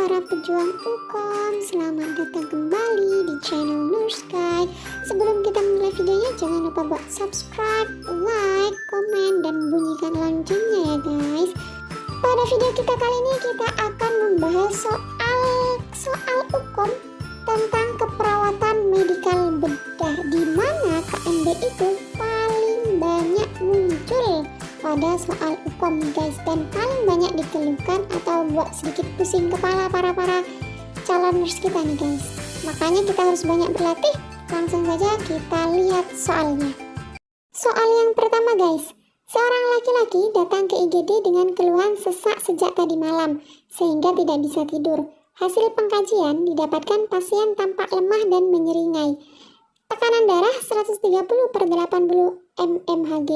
para pejuang UKOM, selamat datang kembali di channel Nursky. Sebelum kita mulai videonya, jangan lupa buat subscribe, like, komen, dan bunyikan loncengnya ya guys. Pada video kita kali ini kita akan membahas soal UKOM tentang keperawatan medikal bedah, di mana KMB itu paling banyak muncul pada soal UKOM guys, dan paling banyak dikeluhkan atau buat sedikit pusing kepala para calon nurse kita nih guys. Makanya kita harus banyak berlatih. Langsung saja kita lihat soalnya. Soal yang pertama guys, seorang laki-laki datang ke IGD dengan keluhan sesak sejak tadi malam sehingga tidak bisa tidur. Hasil pengkajian didapatkan pasien tampak lemah dan menyeringai. Tekanan darah 130/80 mmHg,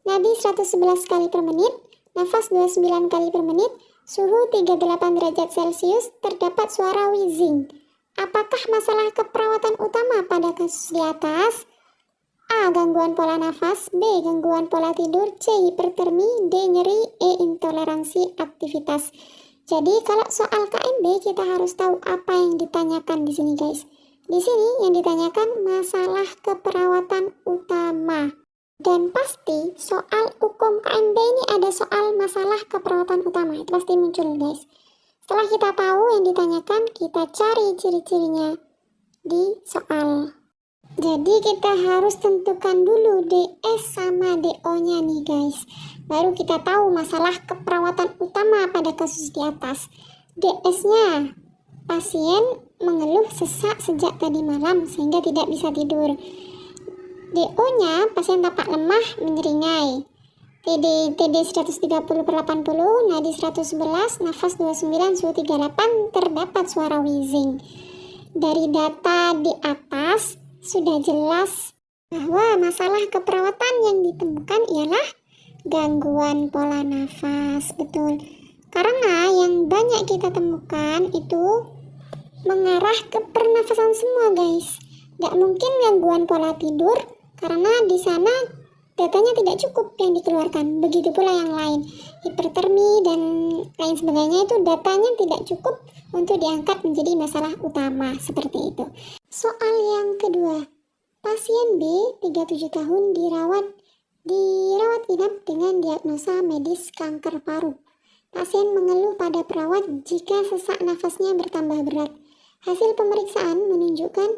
nadi 111 kali per menit, nafas 29 kali per menit, suhu 38 derajat Celcius, terdapat suara wheezing. Apakah masalah keperawatan utama pada kasus di atas? A. Gangguan pola nafas, B. Gangguan pola tidur, C. Hipertermi, D. Nyeri, E. Intoleransi aktivitas. Jadi kalau soal KMB kita harus tahu apa yang ditanyakan di sini guys. Di sini yang ditanyakan masalah keperawatan utama. Dan pasti soal UKOM KMB ini ada soal masalah keperawatan utama. Itu pasti muncul guys. Setelah kita tahu yang ditanyakan, kita cari ciri-cirinya di soal. Jadi kita harus tentukan dulu DS sama DO nya nih guys. Baru kita tahu masalah keperawatan utama pada kasus di atas. DS nya, pasien mengeluh sesak sejak tadi malam sehingga tidak bisa tidur. DO nya, pasien tampak lemah menyeringai. TD 130/80, nadi 111, nafas 29, suhu 38, terdapat suara wheezing. Dari data di atas sudah jelas bahwa masalah keperawatan yang ditemukan ialah gangguan pola nafas. Betul, karena yang banyak kita temukan itu mengarah ke pernafasan semua guys. Gak mungkin gangguan pola tidur, karena di sana datanya tidak cukup yang dikeluarkan. Begitu pula yang lain, hipertermi dan lain sebagainya, itu datanya tidak cukup untuk diangkat menjadi masalah utama seperti itu. Soal yang kedua, pasien B 37 tahun dirawat inap dengan diagnosa medis kanker paru. Pasien mengeluh pada perawat jika sesak nafasnya bertambah berat. Hasil pemeriksaan menunjukkan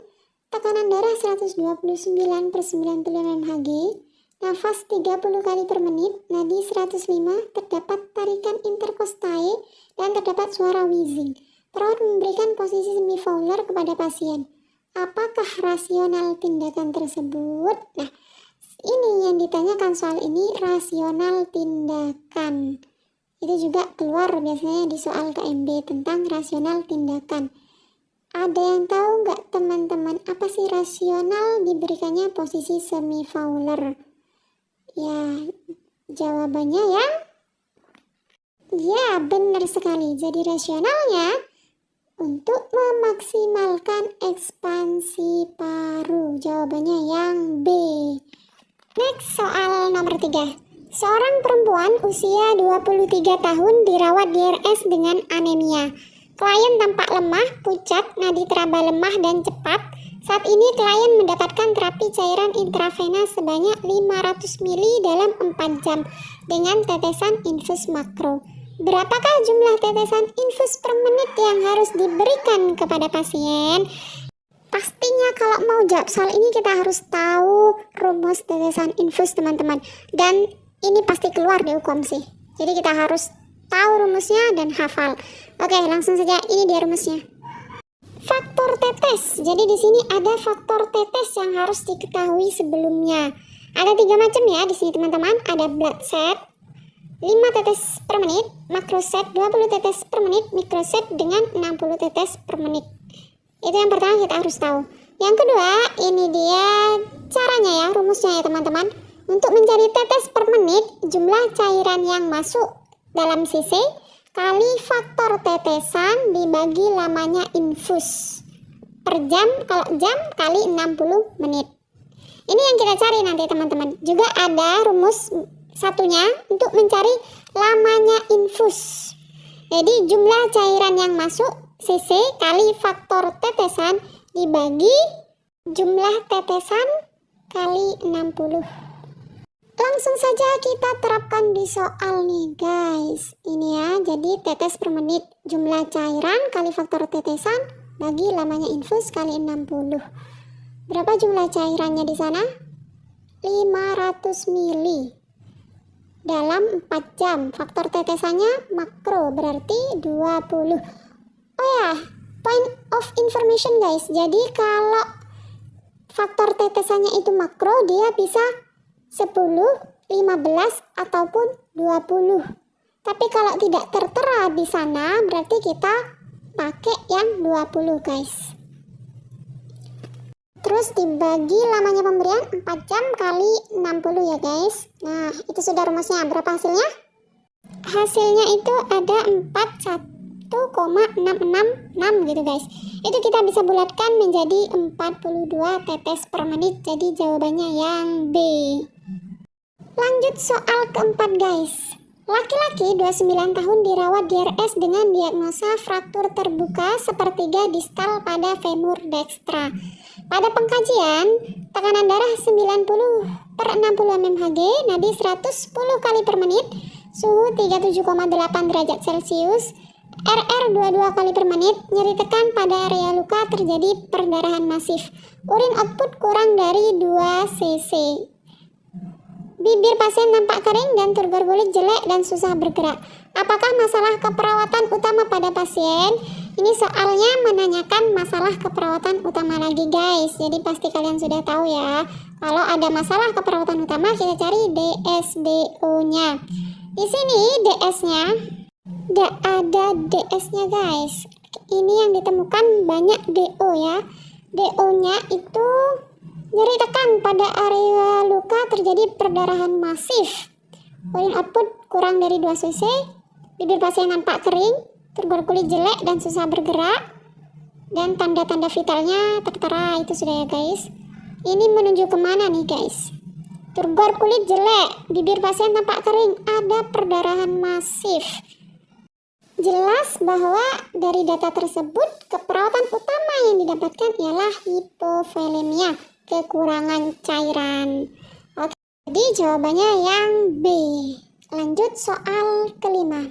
tekanan darah 129/90 mmHg, nafas 30 kali per menit, nadi 105, terdapat tarikan interkostae, dan terdapat suara wheezing. Perawat memberikan posisi semifaular kepada pasien. Apakah rasional tindakan tersebut? Nah, ini yang ditanyakan soal ini, rasional tindakan. Itu juga keluar biasanya di soal KMB tentang rasional tindakan. Ada yang tahu nggak teman-teman apa sih rasional diberikannya posisi semifaular? Ya, jawabannya ya benar sekali. Jadi rasionalnya untuk memaksimalkan ekspansi paru. Jawabannya yang B. Next, soal nomor 3. Seorang perempuan usia 23 tahun dirawat di RS dengan anemia. Klien tampak lemah, pucat, nadi teraba lemah dan cepat. Saat ini klien mendapatkan terapi cairan intravena sebanyak 500 ml dalam 4 jam dengan tetesan infus makro. Berapakah jumlah tetesan infus per menit yang harus diberikan kepada pasien? Pastinya kalau mau jawab soal ini kita harus tahu rumus tetesan infus teman-teman. Dan ini pasti keluar di UKOM sih. Jadi kita harus tahu rumusnya dan hafal. Oke, langsung saja, ini dia rumusnya. Faktor tetes. Jadi di sini ada faktor tetes yang harus diketahui sebelumnya. Ada 3 macam ya di sini teman-teman. Ada blood set 5 tetes per menit, makroset 20 tetes per menit, mikroset dengan 60 tetes per menit. Itu yang pertama kita harus tahu. Yang kedua, ini dia caranya ya, rumusnya ya teman-teman. Untuk mencari tetes per menit, jumlah cairan yang masuk dalam cc kali faktor tetesan dibagi lamanya infus per jam, kalau jam kali 60 menit. Ini yang kita cari nanti teman-teman. Juga ada rumus satunya untuk mencari lamanya infus. Jadi jumlah cairan yang masuk cc kali faktor tetesan dibagi jumlah tetesan kali 60. Langsung saja kita terapkan di soal nih guys. Ini ya, jadi tetes per menit jumlah cairan kali faktor tetesan bagi lamanya infus kali 60. Berapa jumlah cairannya di sana? 500 mili dalam 4 jam. Faktor tetesannya makro berarti 20. Oh ya, point of information guys. Jadi kalau faktor tetesannya itu makro, dia bisa 10, 15 ataupun 20. Tapi kalau tidak tertera di sana, berarti kita pakai yang 20 guys. Terus dibagi lamanya pemberian 4 jam kali 60 ya guys. Nah, itu sudah rumusnya. Berapa hasilnya? Hasilnya itu ada 41,666 gitu guys. Itu kita bisa bulatkan menjadi 42 tetes per menit. Jadi jawabannya yang B. Lanjut soal keempat guys. Laki-laki 29 tahun dirawat di RS dengan diagnosa fraktur terbuka sepertiga distal pada femur dextra. Pada pengkajian, tekanan darah 90/60 mmHg, nadi 110 kali per menit, suhu 37,8 derajat Celcius, RR 22 kali per menit, nyeri tekan pada area luka, terjadi perdarahan masif. Urin output kurang dari 2 cc. Bibir pasien tampak kering dan turgor kulit jelek dan susah bergerak. Apakah masalah keperawatan utama pada pasien? Ini soalnya menanyakan masalah keperawatan utama lagi guys. Jadi pasti kalian sudah tahu ya. Kalau ada masalah keperawatan utama, kita cari DSDO-nya. Di sini DS-nya nggak ada DS-nya guys. Ini yang ditemukan banyak DO ya. DO-nya itu nyeri tekan pada area luka, terjadi perdarahan masif. Urin output kurang dari 2 cc. Bibir pasien nampak kering, turgor kulit jelek dan susah bergerak. Dan tanda-tanda vitalnya tertera, itu sudah ya guys. Ini menuju kemana nih guys? Turgor kulit jelek, bibir pasien tampak kering, ada perdarahan masif. Jelas bahwa dari data tersebut, keperawatan utama yang didapatkan ialah hipovolemia, kekurangan cairan. Oke, jadi jawabannya yang B. Lanjut soal kelima.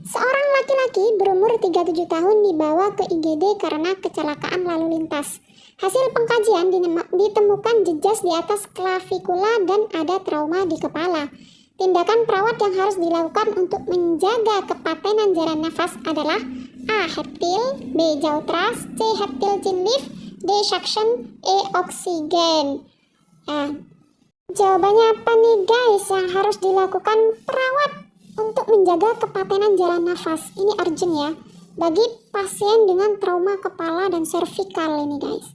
Seorang laki-laki berumur 37 tahun dibawa ke IGD karena kecelakaan lalu lintas. Hasil pengkajian ditemukan jejas di atas klavikula dan ada trauma di kepala. Tindakan perawat yang harus dilakukan untuk menjaga kepatenan jalan nafas adalah A. Heptil, B. Jautras, C. Heptil chin lift, D. Suction, E. Oksigen. Nah, jawabannya apa nih guys yang harus dilakukan perawat untuk menjaga kepatenan jalan nafas? Ini urgent ya, bagi pasien dengan trauma kepala dan servikal ini guys.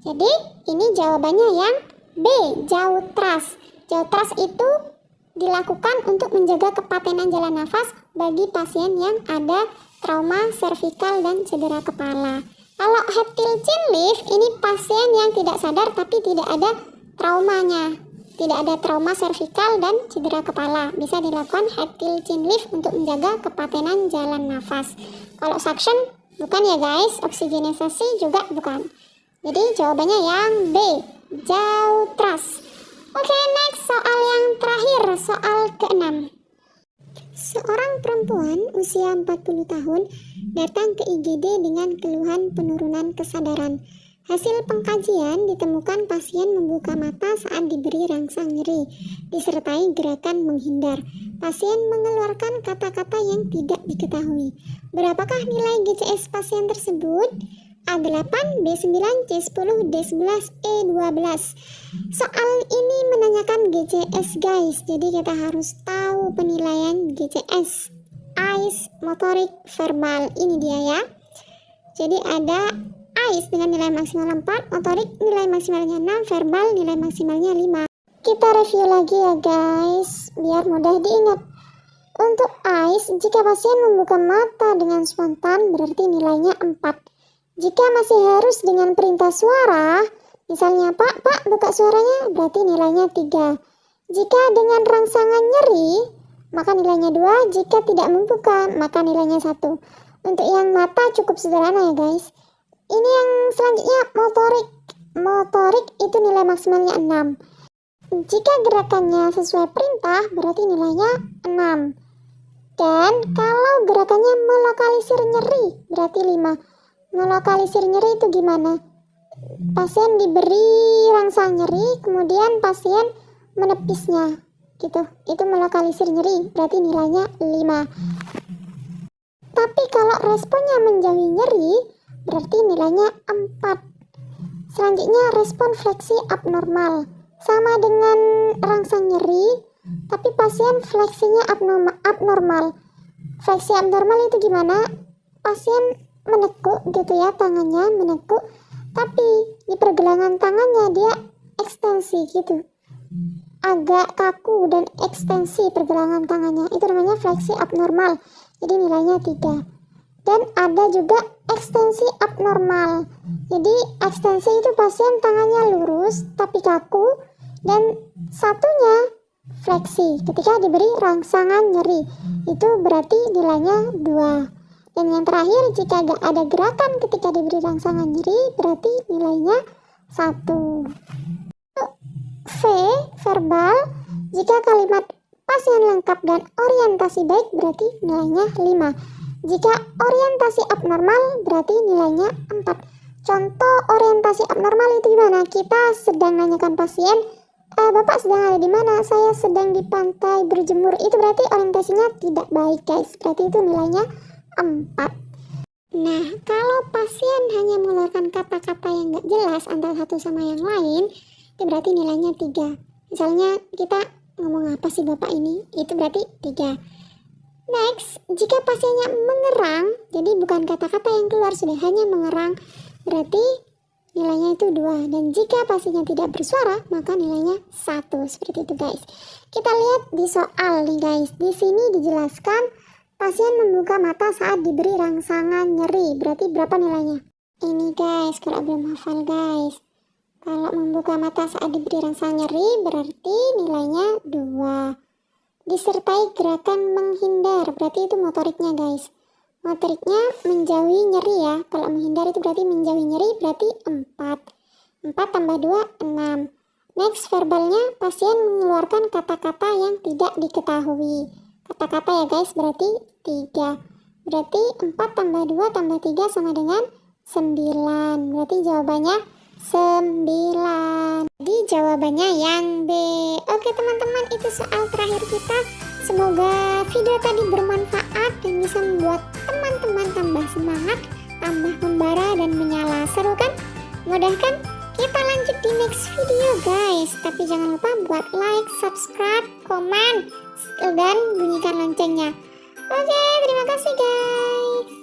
Jadi ini jawabannya yang B. Jautras. Jautras itu dilakukan untuk menjaga kepatenan jalan nafas bagi pasien yang ada trauma servikal dan cedera kepala. Kalau heptil chin lift, ini pasien yang tidak sadar tapi tidak ada traumanya, tidak ada trauma servikal dan cedera kepala. Bisa dilakukan heptil chin lift untuk menjaga kepatenan jalan nafas. Kalau suction bukan ya guys, oksigenisasi juga bukan. Jadi jawabannya yang B. Jautras. Oke, next soal yang terakhir, soal ke-6. Seorang perempuan usia 40 tahun datang ke IGD dengan keluhan penurunan kesadaran. Hasil pengkajian ditemukan pasien membuka mata saat diberi rangsang nyeri, disertai gerakan menghindar. Pasien mengeluarkan kata-kata yang tidak diketahui. Berapakah nilai GCS pasien tersebut? A8, B9, C10, D11, E12. Soal ini menanyakan GCS guys, jadi kita harus tahu penilaian GCS. AIS, motorik, verbal, ini dia ya. Jadi ada AIS dengan nilai maksimal 4, motorik nilai maksimalnya 6, verbal nilai maksimalnya 5. Kita review lagi ya guys, biar mudah diingat. Untuk AIS, jika pasien membuka mata dengan spontan berarti nilainya 4. Jika masih harus dengan perintah suara, misalnya Pak buka suaranya, berarti nilainya 3. Jika dengan rangsangan nyeri, maka nilainya 2. Jika tidak membuka, maka nilainya 1. Untuk yang mata cukup sederhana ya guys. Ini yang selanjutnya motorik. Motorik itu nilai maksimalnya 6. Jika gerakannya sesuai perintah, berarti nilainya 6. Dan kalau gerakannya melokalisir nyeri, berarti 5. Melokalisir nyeri itu gimana? Pasien diberi rangsang nyeri, kemudian pasien menepisnya. Gitu. Itu melokalisir nyeri, berarti nilainya 5. Tapi kalau responnya menjauhi nyeri, berarti nilainya 4. Selanjutnya respon fleksi abnormal. Sama dengan rangsang nyeri, tapi pasien fleksinya abnormal. Fleksi abnormal itu gimana? Pasien menekuk gitu ya, tangannya menekuk, tapi di pergelangan tangannya dia ekstensi gitu. Agak kaku dan ekstensi pergelangan tangannya. Itu namanya fleksi abnormal. Jadi nilainya 3. Dan ada juga ekstensi abnormal. Jadi ekstensi itu pasien tangannya lurus tapi kaku, dan satunya fleksi ketika diberi rangsangan nyeri. Itu berarti nilainya 2. Dan yang terakhir, jika gak ada gerakan ketika diberi rangsangan nyeri, berarti nilainya 1. V, verbal. Jika kalimat pasien lengkap dan orientasi baik, berarti nilainya 5. Jika orientasi abnormal, berarti nilainya 4. Contoh orientasi abnormal itu gimana? Kita sedang nanyakan pasien, Bapak sedang ada di mana? Saya sedang di pantai berjemur. Itu berarti orientasinya tidak baik guys. Berarti itu nilainya 4. Nah, kalau pasien hanya mengeluarkan kata-kata yang gak jelas antara satu sama yang lain, itu berarti nilainya 3. Misalnya kita ngomong apa sih Bapak ini? Itu berarti 3. Next, jika pasiennya mengerang, jadi bukan kata-kata yang keluar, sudah hanya mengerang, berarti nilainya itu 2. Dan jika pasiennya tidak bersuara, maka nilainya 1. Seperti itu guys. Kita lihat di soal nih guys. Di sini dijelaskan pasien membuka mata saat diberi rangsangan nyeri. Berarti berapa nilainya? Ini guys, kalau belum hafal guys. Kalau membuka mata saat diberi rangsangan nyeri, berarti nilainya 2. Disertai gerakan menghindar, berarti itu motoriknya guys. Motoriknya menjauhi nyeri ya. Kalau menghindar itu berarti menjauhi nyeri, berarti 4. 4 tambah 2, 6. Next, verbalnya pasien mengeluarkan kata-kata yang tidak diketahui. Kata-kata ya guys, berarti 3. Berarti 4 tambah 2 tambah 3 sama dengan 9. Berarti jawabannya 9. Jadi jawabannya yang B. Oke teman-teman, itu soal terakhir kita. Semoga video tadi bermanfaat dan bisa membuat teman-teman tambah semangat, tambah membara dan menyala. Seru kan? Mudah kan? Kita lanjut di next video guys. Tapi jangan lupa buat like, subscribe, komen, dan bunyikan loncengnya. Oke, terima kasih guys.